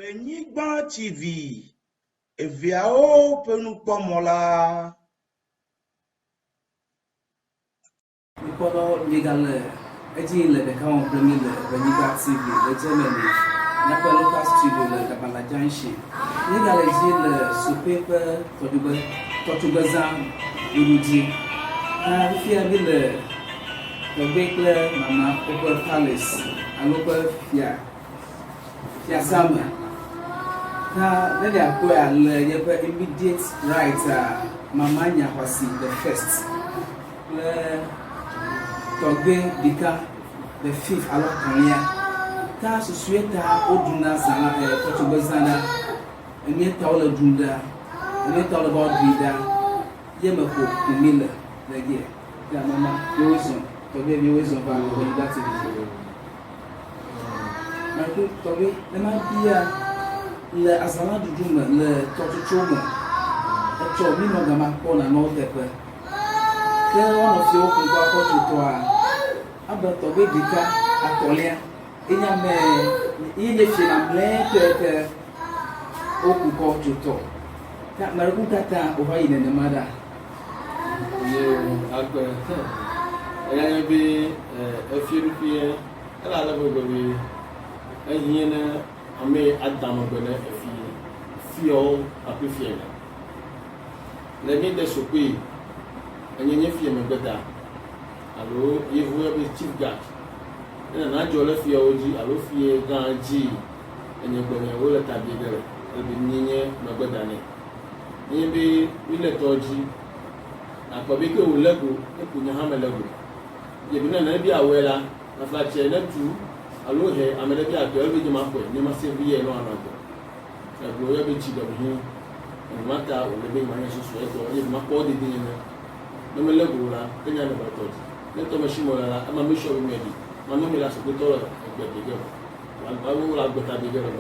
Ewenyigba TV, eviawo penukpɔmɔla. Mikolo legal eji le deka on premier le Ewenyigba TV le Germany na kwa local studio le Kabala Junction legal eji le Sokpoe Tɔtsogbezã luluji na fia bi le kple mama ope palace alope fia sama na le akwa le yepe immediate right mama Nyakwasi the first le Tɔtsogbezã the fifth alors konya ta susueta oduna sana Tɔtsogbezã na emi ta ole dunda emi ta ole bodida yeme ko emile lege ya mama yozo Tɔtsogbezã yozo ba Ewenyigba TV na ko Tɔtsogbezã le ma bia le azala dudu me le Tɔtsogbezã etso mi no gama ko na no tepe ke ono fi o kun kwa Tɔtsogbezã abe Tɔtsogbezã atolia enya me yeye fi na mle ke o kun kwa Tɔtsogbezã na maruku kata o va ine ne mada yo akwe enya bi efirupie ala la bo bi enyene ame adam gbene fio apifie le mi de Sokpoe enyenye fie me gbeda alo yevu be chief guard na jo le fie oji alo fie ganji enye gbene wo le tabi dere e bi nyenye me gbeda ne nyenye bi ile toji akọbi ke wo lego e kunya ha me lego ye bi na bi awela na fa che na tu alo he amele bi ato elbe jema ko ni ma se bi ye no anago e go ye bi chi do hi e mata o le bi ma ye so e ko ye ma ko de din na me lego la kenya le ba to ne to me shimo la ama me sho bi me di ma no me la so ko to e gbe ge wa wo la gbe ta bi ge lo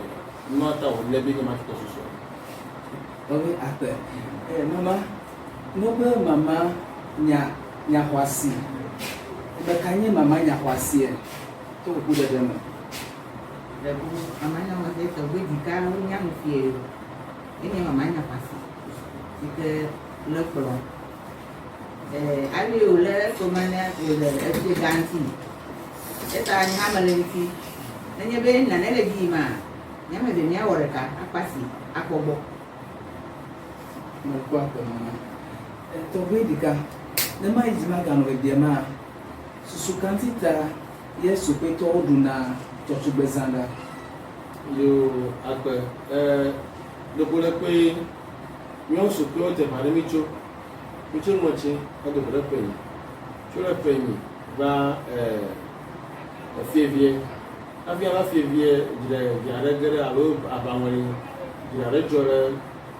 mata o le bi ma to so obi ape mama nobe mama Nyakwasi bekanye mama Nyakwasi to ku de dem Lebu mama Nyakwasi Tɔtsogbezã nyanu fie ini mama Nyakwasi ite le kplɔ ali o le komane o le efi ganti eta ni hamale nti nenye be nane le bi ma nyame de nya woreka akpasi akpɔgbɔ mo kwa ko mama Tɔtsogbezã ne ma izima gano de ma susukanti ta ye Sokpoe to oduna Tɔtsogbezã da yo akpe dokole pe mi o Sokpoe te pare mi cho mochi o dokole pe ni cho le pe ni ba fievie avia la fievie dire viare gere alo abamori dire jore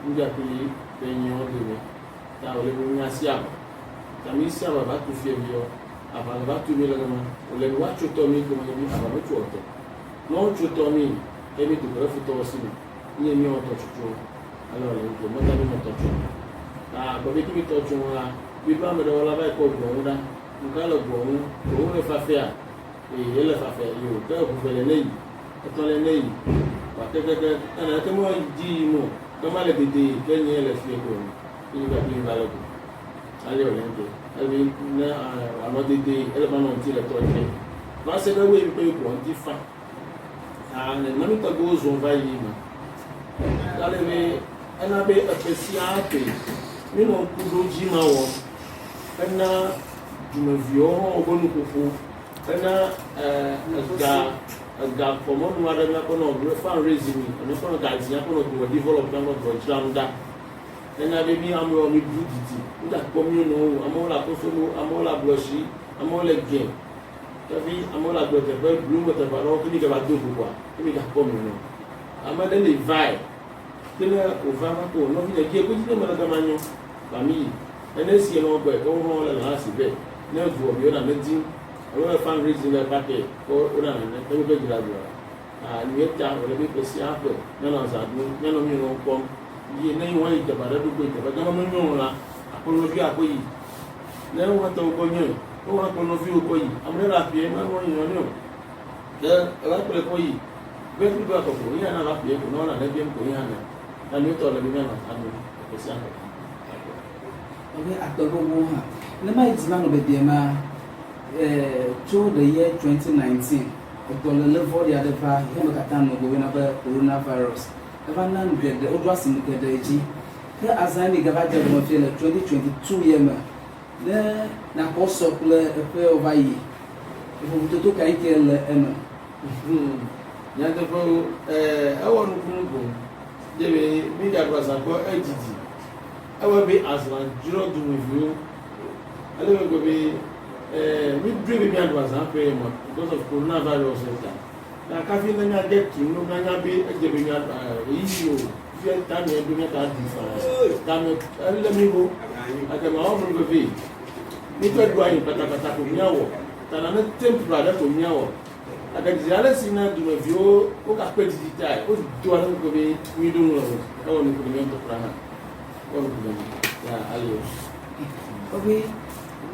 ndia pi pe ni o de mi ta ole mi asia ta mi sia ba tu fievie aba ba tu mi le ma ole wa cho to mi ko mi aba ba cho to no cho to mi e mi tu ko fu to si ni mi o to cho ala le ko mo ta mi mo to cho ah ko bi ki to cho la bi ba me do la ba ko go da nga lo go ko le fa fe a e le fa fe yo ko ku fe le nei to le nei wa te ana te mo di mo ko ma le de ke ni le fi ko ni ba bi ba lo ko ale o le nge ali na another day elephant on till the toilet na se be we pe ko on ti fa and na mi to go zo vai ma ale we ana be special pe mi no ku do ji ma wo ana jume vio o bonu kufu ana ga komo no ada na ko no fundraising ni ko no ga ji ko no do develop na no do janda ena be mi amro mi buditi nda komi no amola kofolo amola bloshi amola game tabi amola dote be blue water baro kini ga do kwa kini ga komi no amade le vai kini o va ma ko no vi ke ko ti me la gamanyo family ene si no gbe ko ho la la si be ne vu obi na medin o fundraising na packet ko ona ne ko be gira gira ni eta o le be pesi apo na na za du na no mi no ko ye na yi wani jaba da dugbe jaba gama mun yon la akono fi akoyi na won to ko nyo o wa kono fi okoyi amre la fi ma won yon no de la pele koyi bɛn kuru bɛ kɔkɔ yi yɛn na la fie ko n'ɔna ne biem ko yi yɛn na ne tɔ le bi yɛn na ado ɛkɛse akɔ. Ok, akpɛgbɔgbɔ hã ne ma yi dzina no bebie ma tso the year 2019 ekpɔle level ya ɖe va ihe me katã nɔ gbɔ yina be coronavirus eva na nu geɖe woɖo asi nu geɖe dzi ke azã mi gava dze ɖome fie le 2022 ye me ne nakɔ sɔ kple eƒe wova yi vovototo ka yi ke le eme. Nyateƒewo ewɔ nukunu ko de be mi gaɖo azã gbɔ edzidzi ewɔ be azã dzro dumeviwo ale be be mi due be miaɖo azã ƒe mɔ because of coronavirus ta na kafi ne miage tu no mianya be edze be miaɖo eyi o fia ta mia do miata di fa ta me ele mi ho akama wɔn mo be mi tɔ do anyi patapata ko miawɔ ta na ne tempura ɖe ko miawɔ akadzi ale si na dumeviwo wo kakpe didi ta wo do ale ko be mi do ŋlɔ o ewɔ nuku mi ŋutɔ kura hã ewɔ nuku mi ya ale o. Ok,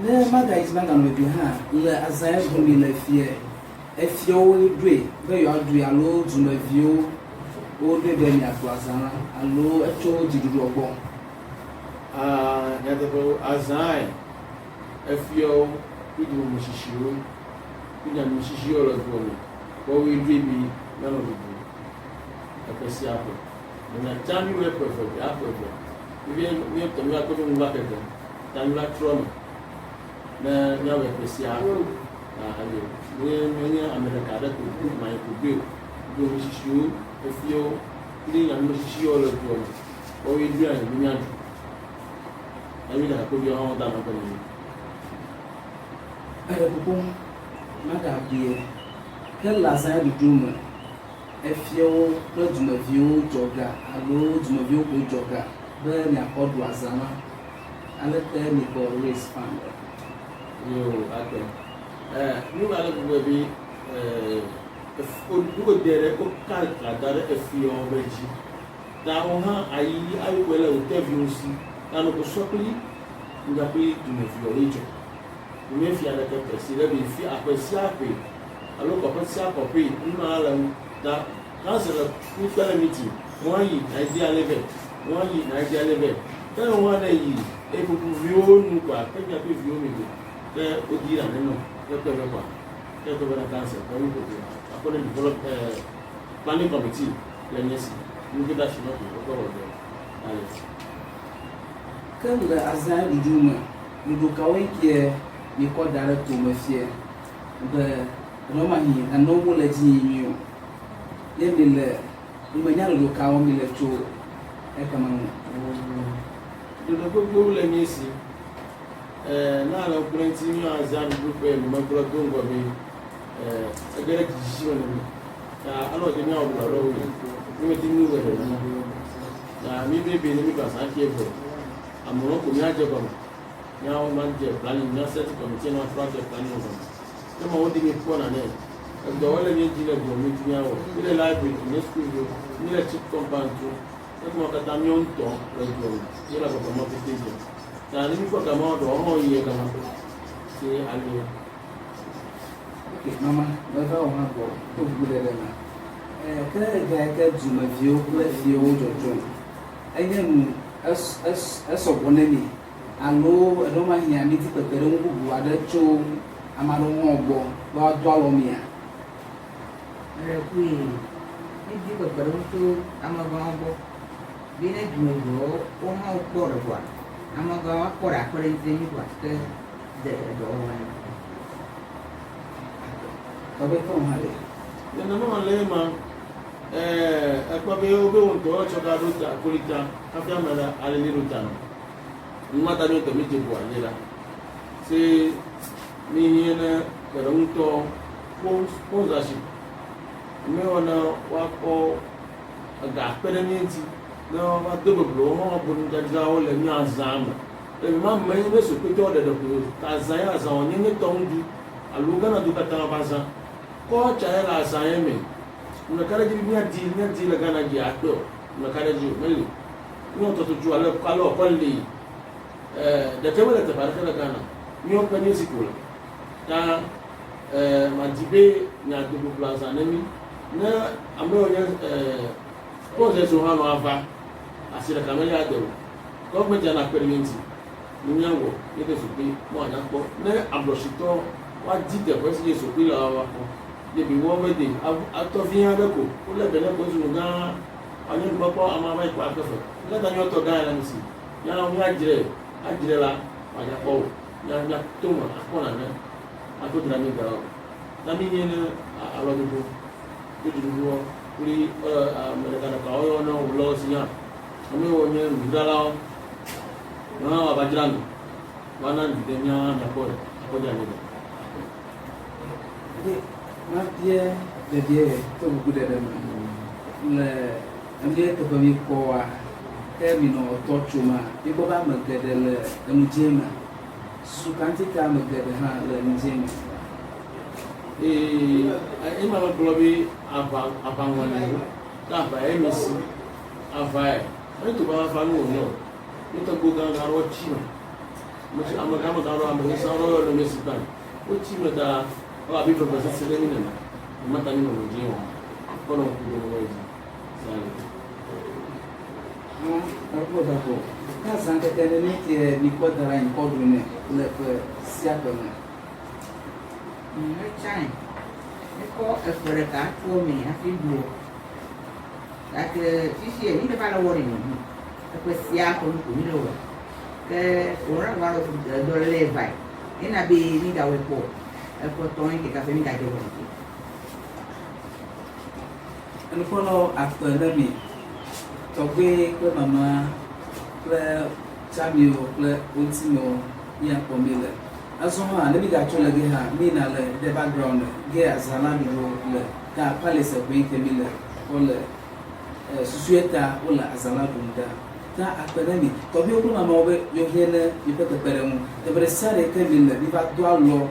ne maga yi dzina ganɔ bi hã le azã yɛ gumi le fie efiewo doe be yewoadoe alo dumeviwo wodoe be miaɖo azã la alo etso dziɖuɖua gbɔ. Nyateƒewo azã efiewo kple dumemetshitsiwo kple nyametsitsiwo le dua me wɔwoe doe bi mianɔ ɖuɖu eƒe sia ƒe menatsa mi wo eƒe eve aƒe eve mi tɔ mi akpɔ be ŋu va keke ta mi va trɔ me ne miawɔ eƒe sia ale menye ame ɖeka aɖe ko ma yi ko doe dumetsitsiwo efiewo kple nyametsitsiwo le dua me wɔwoe doe anyi be miaɖu ɛmi na ko bi ɔn da na ko ni. Bubu maga bie ke le azã ɖuɖu me efiewo kple dumeviwo dzɔga alo dumeviwo ko dzɔga be miakɔ ɖu azã la aleke mi kɔ race fan. Yo akpɛ nu ma le gbogbo bi nuko de ɖe ko ka da ɖe efiewo be dzi ta wo hã ayi ayi ko le o teviwo si ta no ko sɔkpli ngakpli dumeviwo le dzɔ mi fia ɖe keke si ɖe bi fi aƒe sia aƒe alo kɔƒe sia kɔƒe nuna le ŋu ta kanse le kpe le miti wɔn yi naidi ale bɛ wɔn yi naidi ale bɛ ke wɔn ne yi eƒoƒuviwo nu kɔa ke miaƒe viwo mi do ke wodi la nenɔ ke kpe bɛ kɔa ke kpe bɛ na kanse ke nu ko akɔ ne develop planning committee le nye si nu ke da si nɔ ko wokɔ wɔ dɛ ale. Ke le azã ɖuɖu me ɖuɖu kawoe kie mikɔ da ɖe tome fie be nɔmahi nanewo le dzi yim nyuie o ye mi le menya ɖoɖo kawo mi le tso ekema ŋu. Ɖoɖo gbogbo le mie si na le kple ŋuti mi azã ɖuɖu ƒe numegblɔ do ŋgɔ be ege ɖe dzidzi me le mi ta alɔ de miawɔ ɖoɖo aɖewo mi me di nu wɔ ɖe mi ta mi be ne mi do azã fie vɔ amewo ko miadze gɔme miawo ma dze planning mia set committee na trɔ dze planning gɔme ne ma wo di mi kpɔ nane edɔ wole mi dzi le dɔ mi di miawɔ mi le library mi school yo mi le chip compound to ekuma katã miawo ŋutɔ le dɔ me mi le gbɔgbɔmɔ pete dze ta ne mi kpɔ gama ɖɔ wɔmɔ yi gama si ali. Ok mama meva wo hã gbɔ to ʋu ɖe ɖe me ke ga ke dumeviwo kple fiewo dzɔdzɔm enye nu esɔgbɔ ne mi alo eɖomahi ami di kpekpeɖeŋu bubu aɖe tso ame aɖewo hã gbɔ be woado alɔ mia. Kui ne di kpekpeɖeŋu tso amegãwo gbɔ bi ne dumeviwo wo hã wokpɔ ɖe koa amegãwo akpɔ ɖe akpe ɖe ŋuti mi koa ke de dɔwɔwɔ ne. Tɔbe ke wo hã le. Nenema le ma ekpɔ be wobe wo ŋutɔ tsɔ ka ɖo ta kolita hafi ame ɖe alili ɖo ta no numata mi tɔ mi dze bo anyi la se mi hiã ne geɖeŋutɔ sponsorship mi wɔ ne woakɔ ega kpe ɖe mi ŋuti ne woava do beblo wo hã woabo nudzadzrawo le mi azã me le ma me ne sokpetɔwo ɖeɖe ko ta azã ya azã wɔ nye ne tɔ ŋu du alo Ghana du katã va azã kɔtsa ye le azã ye me ɖeka ɖe dzi bi miadi le Ghana dzi akpe o ɖeka ɖe dzi o meli miɔ tɔtɔtsu ale ɔkɔ li ɖeke me le teƒe aɖeke le Ghana miɔ kpe mi si ko le ta madi be miado bublo azã ne mi na amewo pose so ha no ava asira kameli ado government na experiment ni nyawo ni de Sokpoe mo anya po na ablosito wa dite ko si Sokpoe la wa ko de bi wo we de ato fi han beko o le bele ko su ga anya gbo po ama ba ipa afefe le ta nyo to ga la mi si ya na wa ajire la wa ja po ya to mo akona na ato dra mi ga na mi ni alo de bo de wo kuri mereka nak kau na ulo sinya kami wonye ndala na abajran wana ndenya na ko jani na dia to gude da le ande to bami ko wa termino tochuma ibo ba magede le mjema sukanti ka magede ha le mjema ima ma blobi abangwane ta ba emisi avai to ba fa no no to go ga ro chima mo ci amaga ma ro am sa ro no mesi ban o chima da o abi to ba se le ni na mata ni no je o ko no ku no wai sai ko da ko ka san ke ni ke ni ko da ran ko du ne le sia ko na Chai, eko mereka kami afi dua. Tak sisi ini depan awal ini, tapi siapa pun kami lawan. Ke orang walau dolar lebai, ini nabi ini dah wepo, eko tuan kita kami dah jauh lagi. Anu kalau aku nabi, Tɔgbe kple mama kple Chamio kple Ultimo yang pemilik. Azoma ne bi ga tso le ge ha mi na le de background ge azala mi le ka palace ko ite mi le ko le susueta o la azala dunda ta akpere mi to bi o ko mama obe yo hele mi pe pere mu de bre sare ke mi le bi ba do alo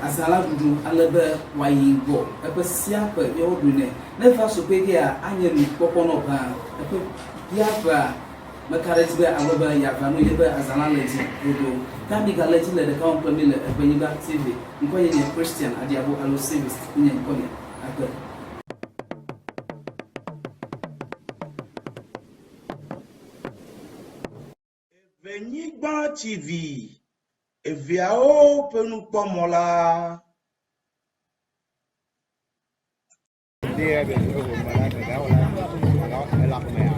azala dudu alebe wa yingo e pe sia pe yo du ne fa Sokpoe ge a anye mi popo no ba e pe ya ba makarati be alebe ya ba no ye be azala le ji dodo kami galaji le de kawan pemile Ewenyigba TV nko ye Christian adiabo alo service kunye nko ne akọ Ewenyigba TV eviao penu pomola dia de o mala de da wala la me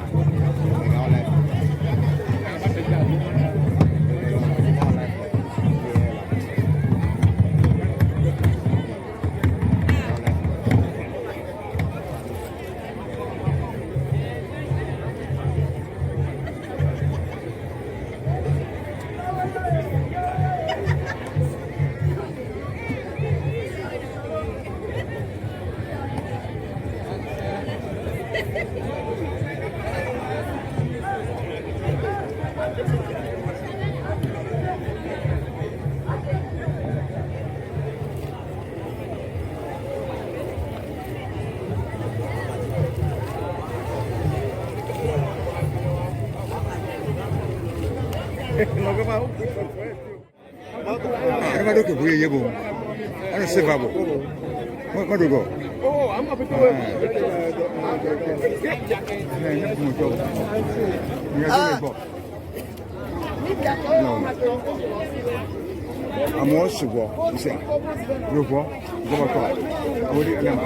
lo que mau. Ada madu ke buaya ye bu. Ada sefa bu. Madu go. Oh, am apa tu? Ni pun tu. Ni ada bu. Amo sugo, ise. Rugo, go ko. Ori ana.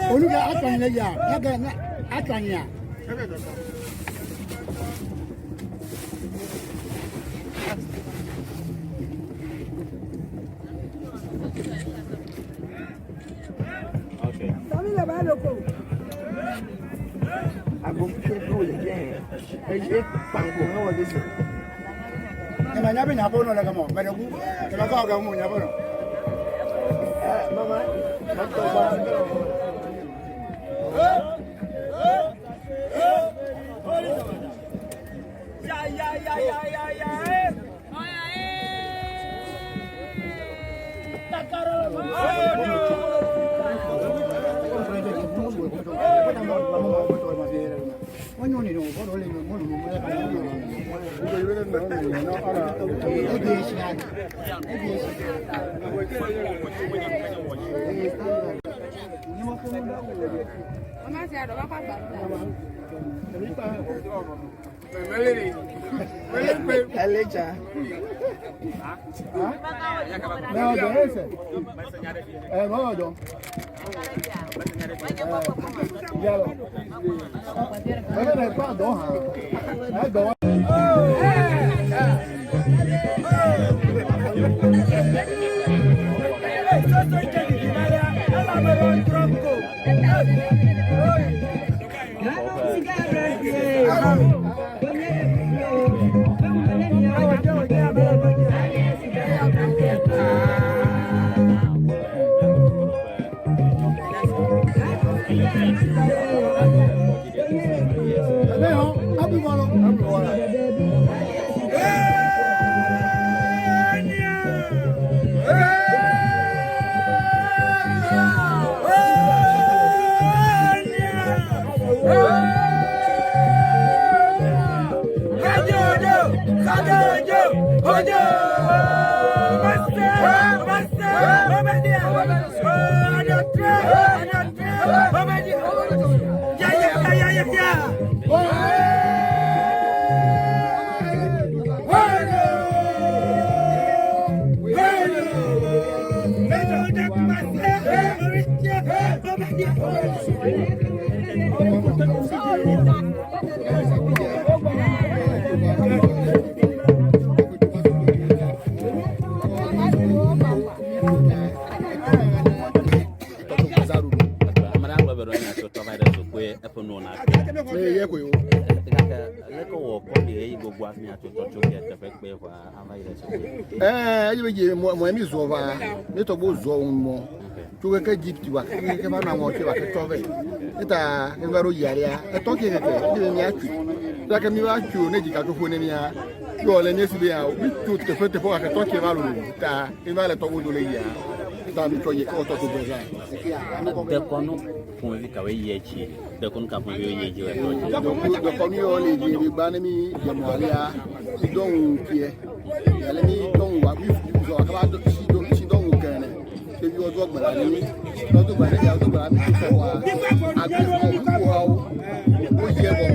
Olu ka atanya ya, na atanya. Okay. Tami la ba loko. Abom ke ko le je. E pango no wa dise. E ma nyabe nyabo no la kamo, ba de ku. E ma ka ga mo nyabo no. Moemi zova, ne to bo zo mo. Tu ke Egypt wa, ke ba na mo ke wa ke tove. Eta ke ba ro yaria, e to ke ke, ni atu. Ta ke mi wa atu ne jika to fo ne ya. Yo le ne su be ya, bi tu te fete po ke to ke ba lo. Ta, ke ba le to bo do le ya. Ta mi to ye ko Tɔtsogbezã. De kono fo vi ka we ye chi. De kono ka fo we ye ji we to. De kono yo le ji bi ba ne mi je mo alia. Don pie. Ele mi don wa bi zo akaba do si don gane. Se bi odo gbara ni no do gbara ya do gbara mi ko wa agbe ko wa o je bo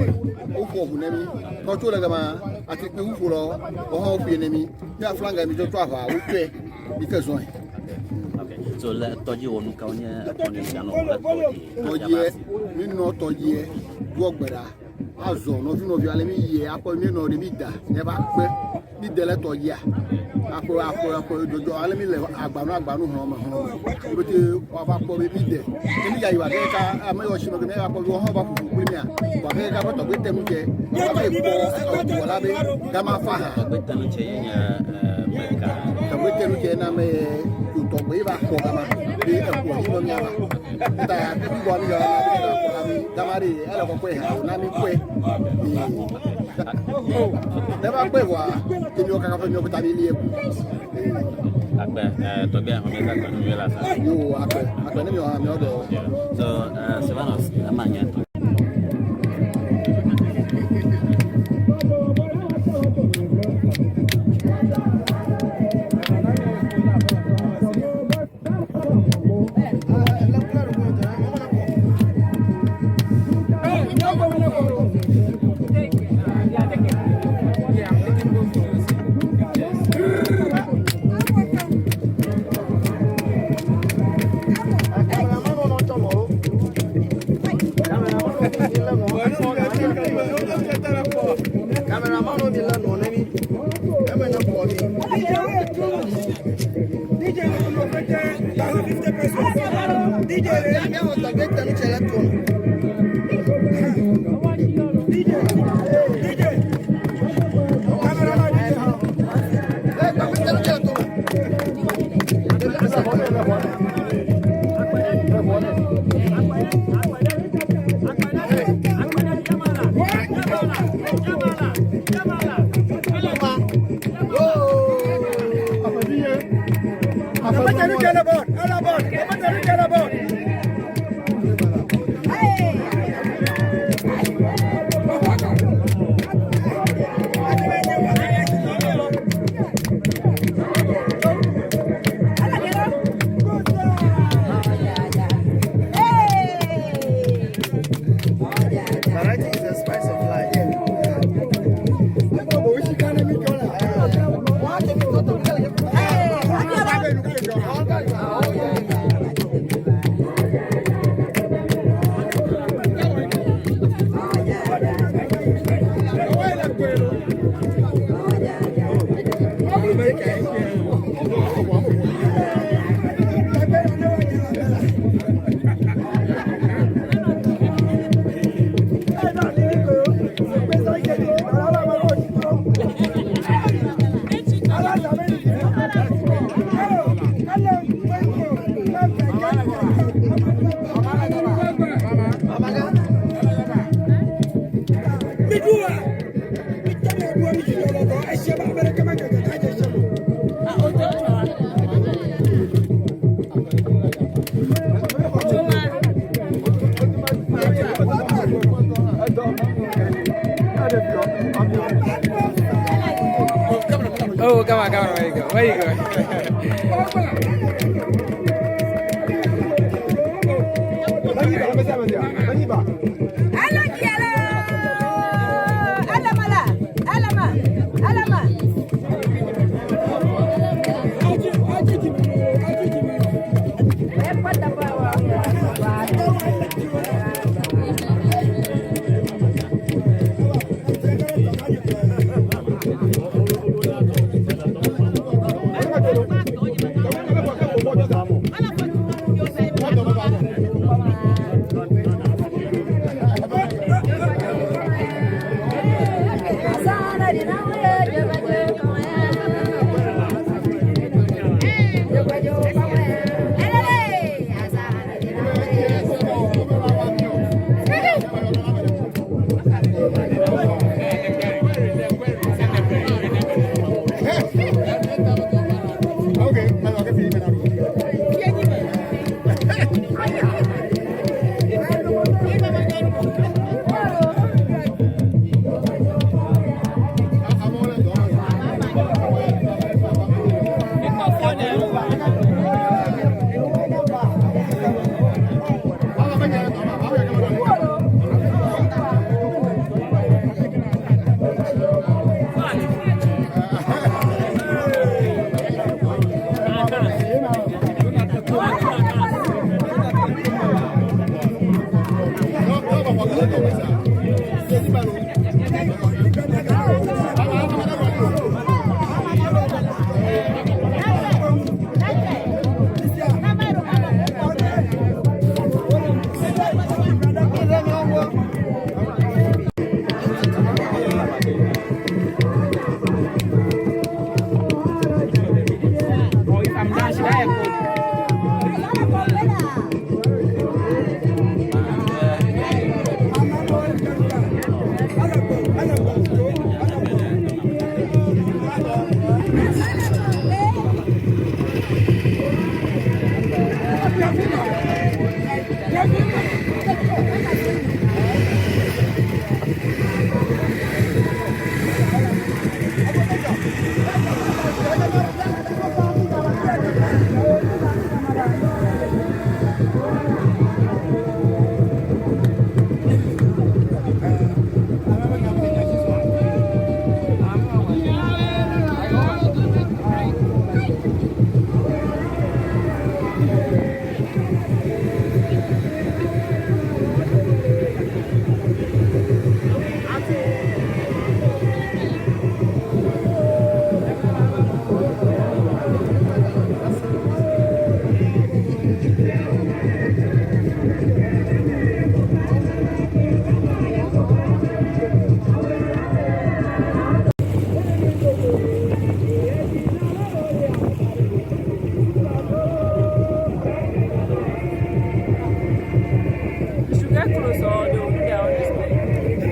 o ko bu ne mi ko to le gama ati pe u furo o ha o bi ne mi ya flanga mi jo to afa o pe bi ke zo. So la toji wonu ka onya atoni ya no la toji. Oje mi no toji do gbara azo no fi no bi ale mi ye apo mi no de mi da ne ba pe ni dele toji a apo dojo ale mi le agbanu ho ma ho bi ti wa ba po bi de ni ya iwa ka ame yo shimo ke me ba po ho ba fu pe mi a wa ke ka to gbe temu je wa be po wala be ga ma fa ha gbe tanu che nya meka to gbe temu je na me to gbe ba ko ga ma bi e ko ni mo mi aba ta ya ke bi bo mi yo na ko la mi ga ma ri ele ko pe ha na mi pe ne ba pe wa ti mi o ka fa mi o ta ni ile eku akpe to be ho me ka ko ni la sa yo akpe ni mi o ha mi o do so Silvanus amanya Oh, come on, where you go? Where you go?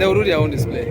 They will do their own display.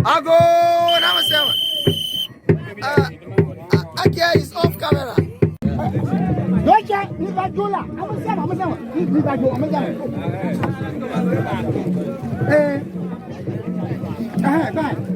Ago, number 7. Akia is off camera. Doja, ni bajola. Amusema. Ni bajola, amusema. Bye.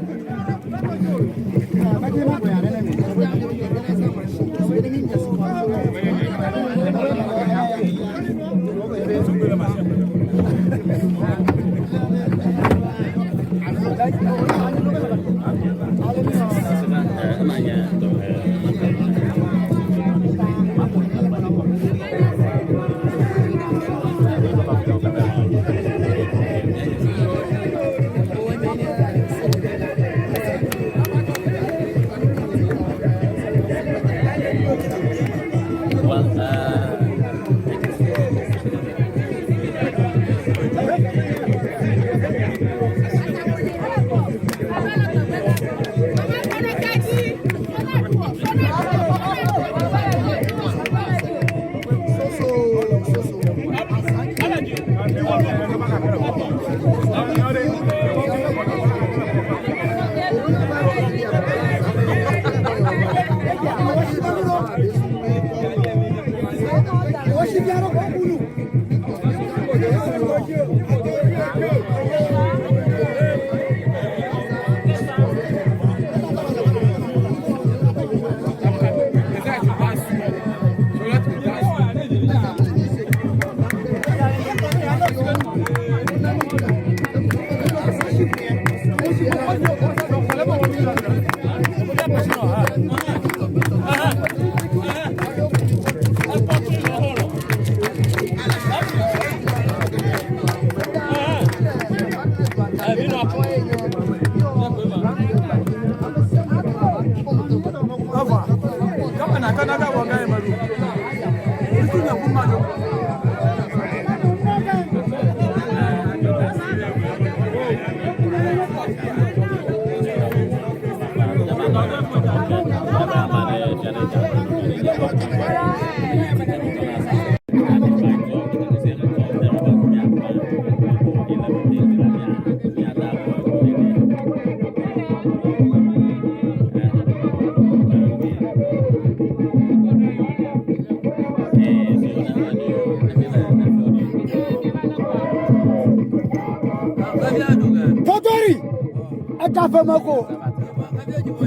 Famako.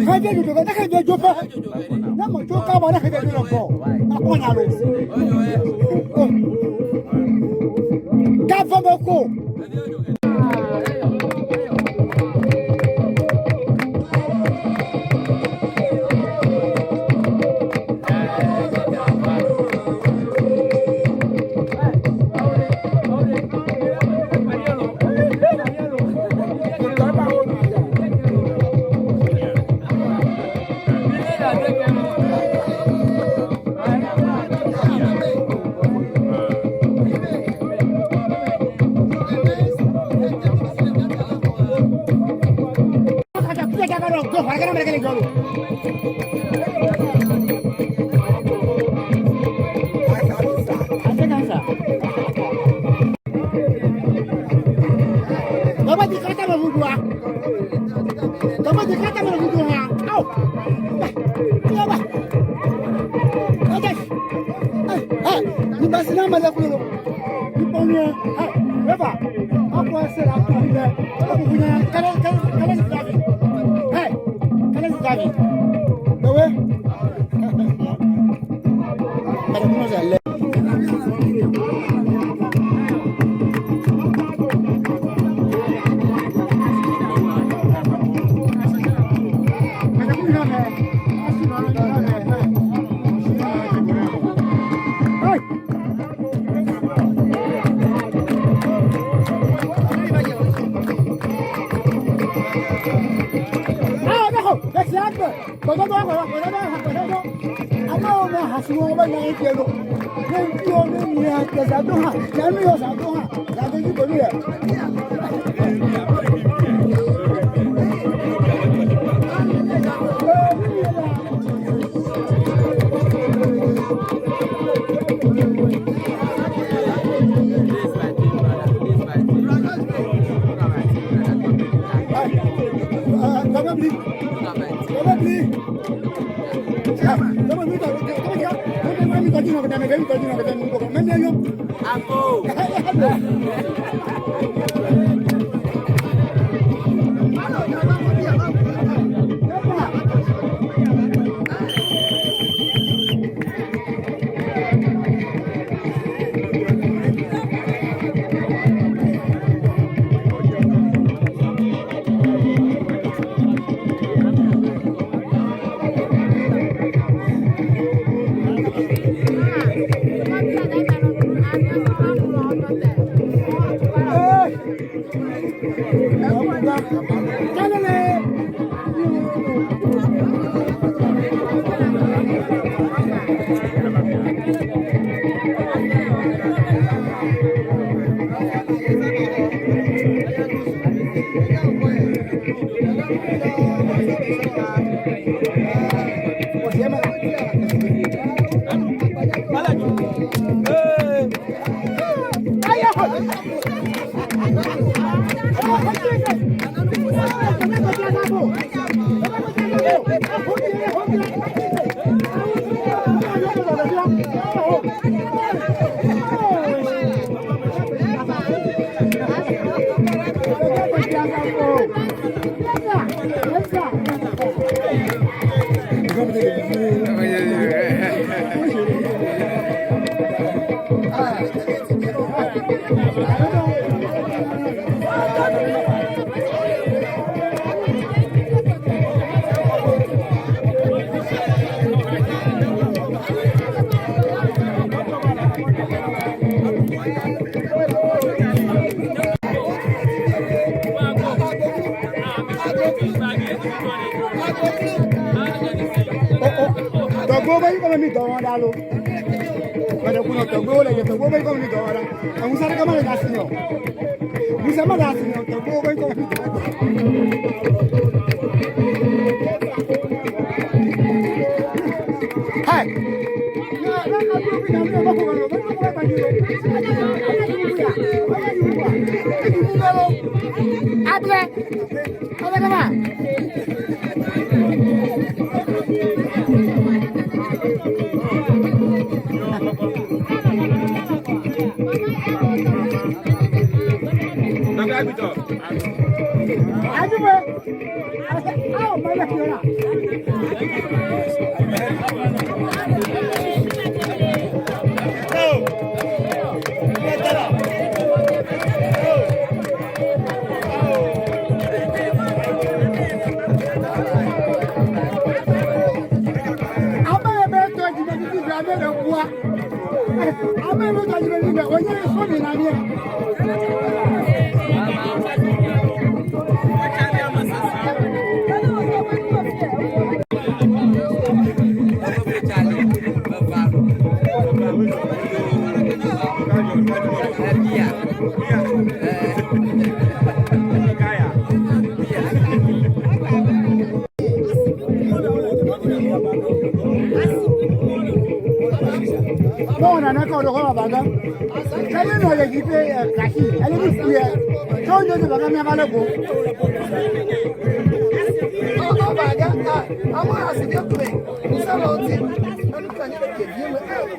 Kaje du ga kaje jopa. Na mo to ka ba na kaje du ko. Na ko nya lo. Ka famako. Ah, no, that's it. Go. I know what has to go over there. You have to do it. Tell me what's going on. That's what you do.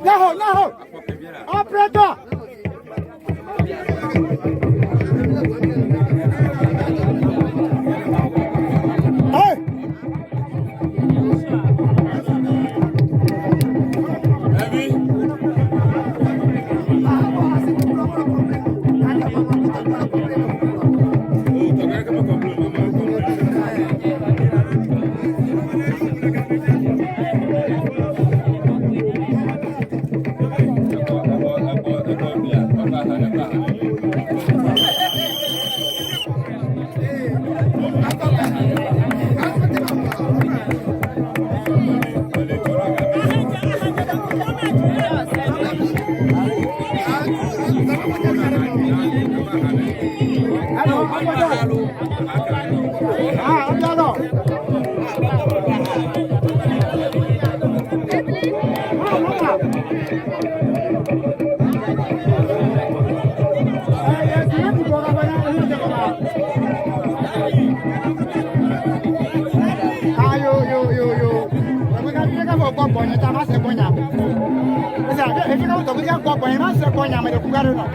No. Operator. so boy man se ko nya me ku garo no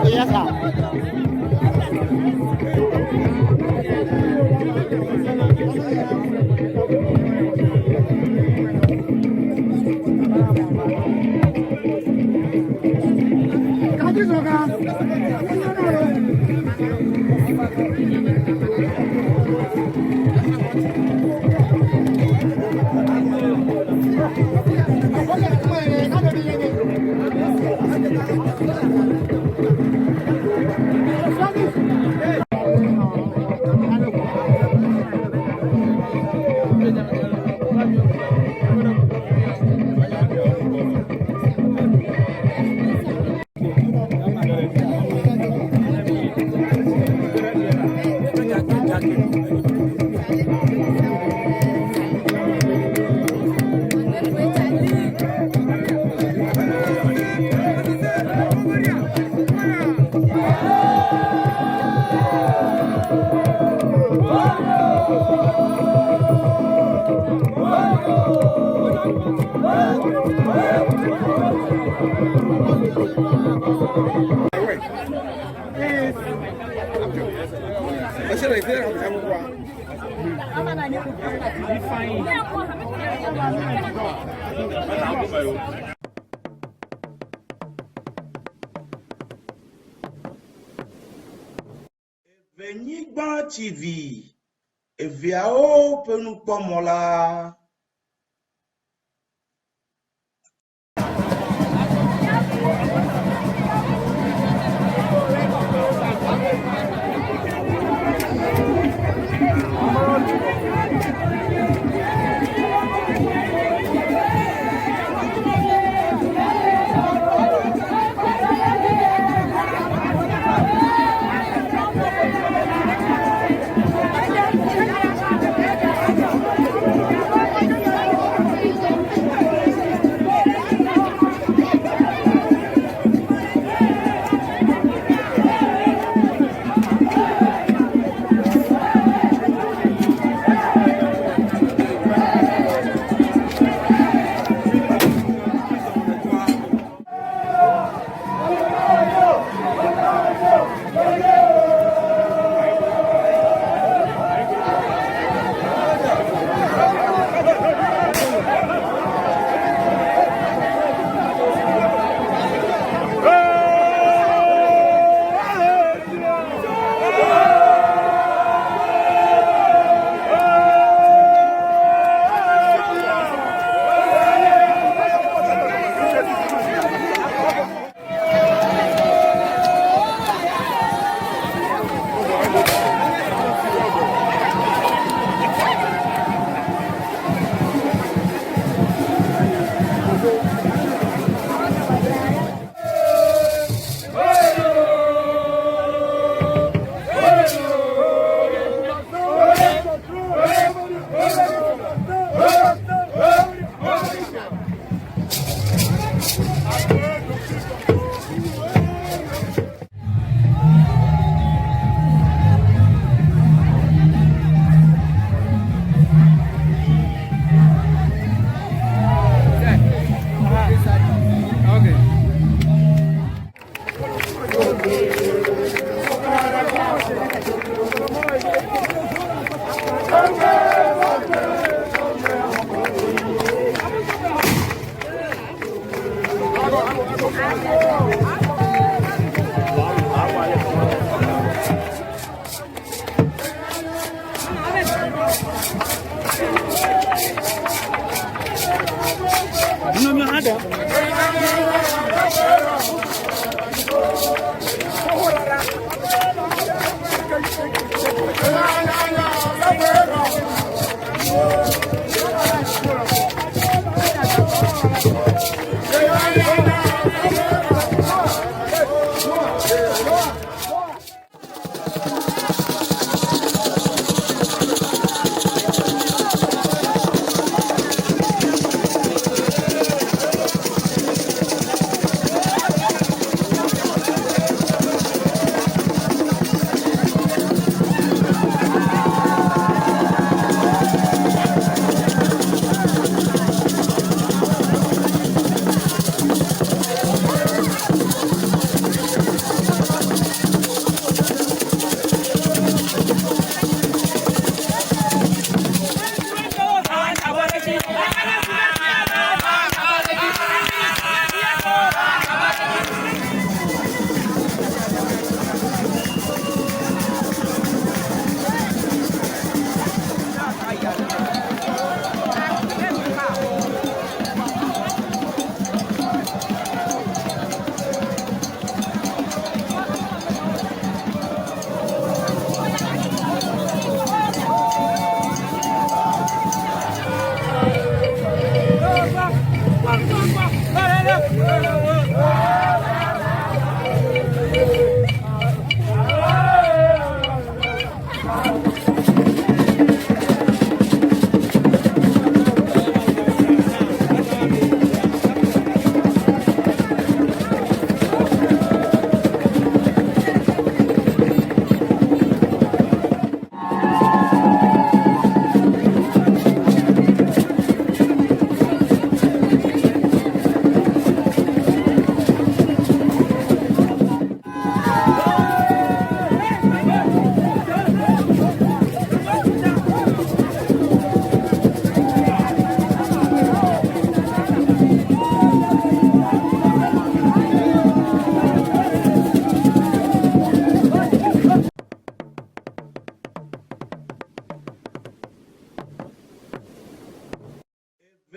yes sir kaji so ga Ewenyigba TV. Eviao penupomola.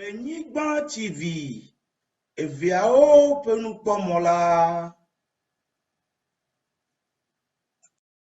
Ewenyigba TV, eviao penukpomola.